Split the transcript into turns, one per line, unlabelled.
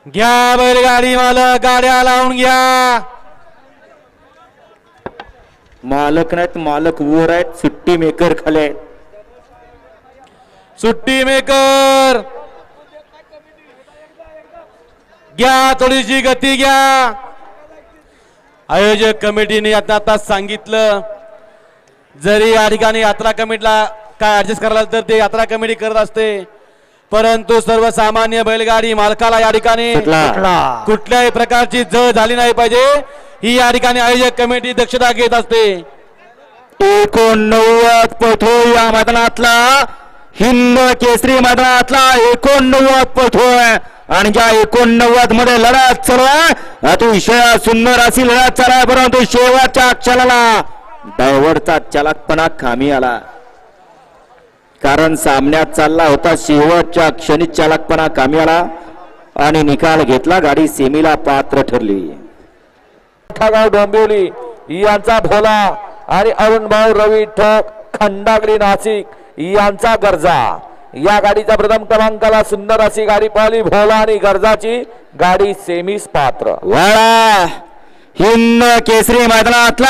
घ्या बैलगाडी मालक, गाड्या लावून घ्या.
मालक नाहीत, मालक वर आहेत, सुट्टी मेकर खाली आहेत.
सुट्टी मेकर घ्या, थोडीशी गती घ्या. आयोजक कमिटीने आता सांगितलं, जरी या ठिकाणी यात्रा कमिटीला काय ऍडजस्ट करायला तर ते यात्रा कमिटी करत असते, परंतु सर्वसामान्य बैलगाडी मालकाला या ठिकाणी कुठल्याही प्रकारची जळ झाली नाही पाहिजे, ही या ठिकाणी आयोजक कमिटी दक्षता घेत असते.
89 पथो या मैदानातला, हिंद केसरी मैदानातला 89 पथोय. आणि ज्या 89 मध्ये लढत चालू आहे, अतिशय सुंदर अशी लढत चालू आहे. परंतु शेवटच्या क्षणाला डायव्हरचा चालकपणा कामी आला, कारण सामन्यात चालला होता. शेवटच्या क्षणी चालकपणा कामी आला आणि निकाल घेतला. गाडी सेमीला पात्र ठरली.
डोंबिवली यांचा भोला आणि अरुण भाऊ रवी ठोक खंडागरी नाशिक यांचा गरजा. या गाडीच्या प्रथम क्रमांकाला सुंदर अशी गाडी पळाली. भोला आणि गरजाची गाडी सेमीस पात्र.
वाडा हिंद केसरी मैदानातला